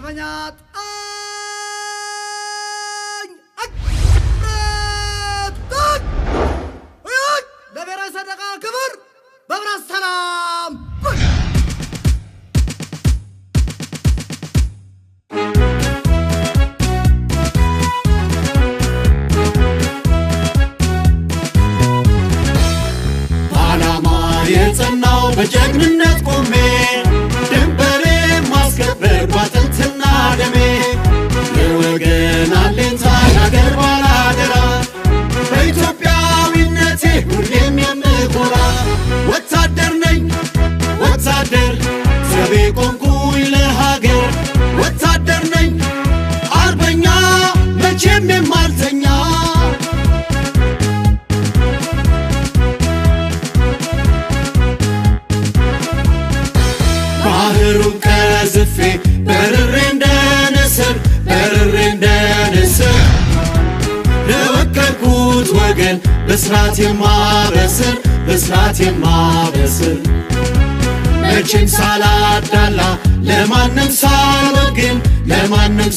ጽንፈኛት ለብሔራዊ ሰንደቅ ክብር በብረት ሰላም ዓላማ የጸናው በጀግንነት ቆሜ ድንበሬ ማስከበር ባጥንትና ደሜ የወገን አለኝታ የአገር ባላደራ በኢትዮጵያዊነቴ ሁሌም የምኮራ ወታደር ነኝ ወታደር ዘቤ ቆምኩኝ ለሀገር ወታደር ነኝ አርበኛ መቼም የማልተኛ ባህሩን ቀዝፌ በርሬ እንደንስር ለወከልኩት ወገን በስራት የማበስር መቼም ሳላዳላ ለማንም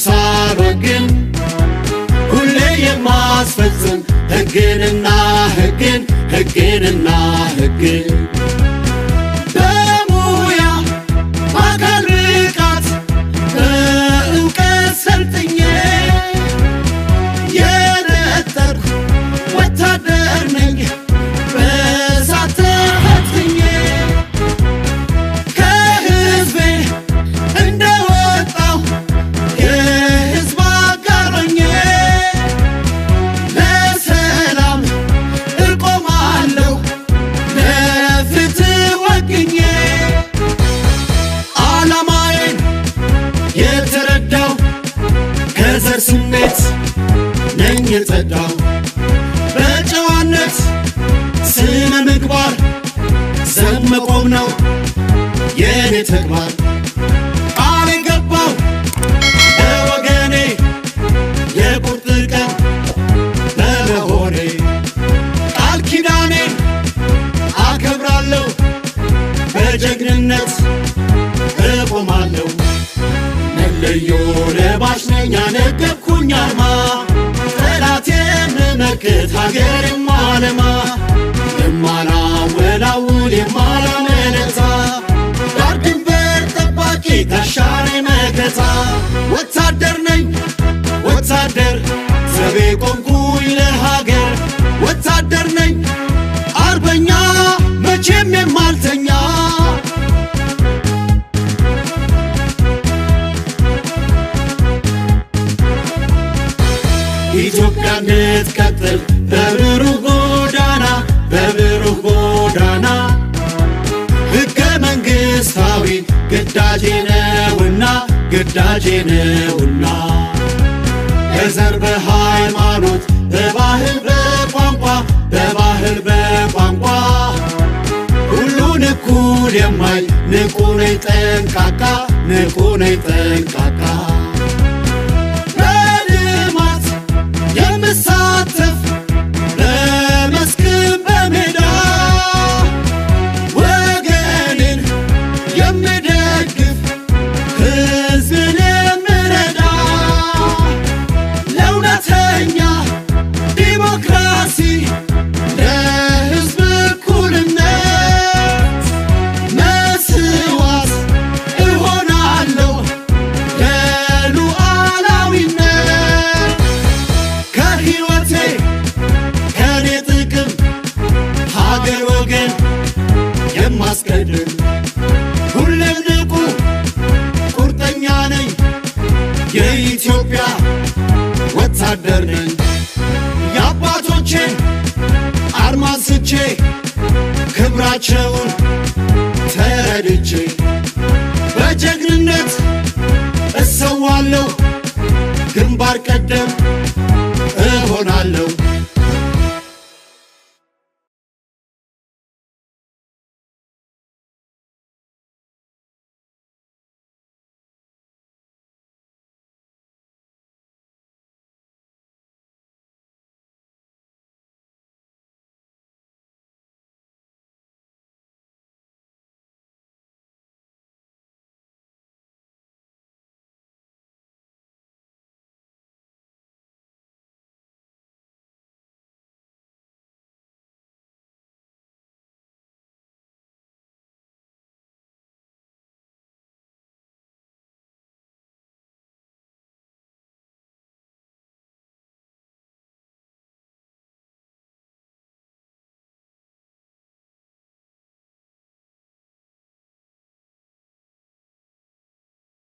ሳልወግን ሁሌ የማስፈጽም ሕግንና ሕግን በሙያ በአካል ብቃት በእውቀት ሰልጥኜ የነጠርኩ ወታደር ነኝ በእሳት ተፈትኜ ከሕዝቤ እንደወጣሁ የሕዝብ አጋር ሆኜ ለሰላም እቆማለሁ ለፍትህ ወግኜ ዓላማዬን የተረዳው ከዘር ስሜት ነኝ የጸዳው በጨዋነት ስነ ምግባር ዘብ መቆም ነው የኔ ተግባር ቃል ገባው ለወገኔ የቁርጥ ቀን በመሆኔ ቃል ኪዳኔን አከብራለሁ በጀግንነት እቆማለሁ መለዮ ለባሽ ነኝ ያነገብኩኝ አርማ ጠላቴን ምመክት ሀገር የማለማ የማላወላውል የማላመነታ ዳር ድንበር ጠባቂ ጋሻዬ መከታ ወታደር ነኝ ወታደር ዘቤ ቆምኩኝ ለሀገር ወታደር ነኝ አርበኛ መቼም የማልተኛ ኢትዮጵያ እንድትቀጥል በብሩህ ጎዳና ሕገ መንግሥታዊ ግዳጄ ነውና በዘር በሃይማኖት በባህል በቋንቋ ሁሉን እኩል የማይ ንቁ ነኝ ጠንቃቃ በልማት የምሳተፍ በመስክ በሜዳ ወገንን የምደግፍ ሕዝብን የምረዳ ለእውነተኛ ዲሞክራሲ ለሕዝብ እኩልነት መስዋዕት እሆናለሁ ለሉዓላዊነት ከሕይወቴ ከኔ ጥቅም ሀገር ወገን የማስቀድም ሁሌም ንቁ ቁርጠኛ ነኝ የኢትዮጵያ ወታደር ነኝ የአባቶቼን አርማ አንስቼ ክብራቸውን ተረድቼ በጀግንነት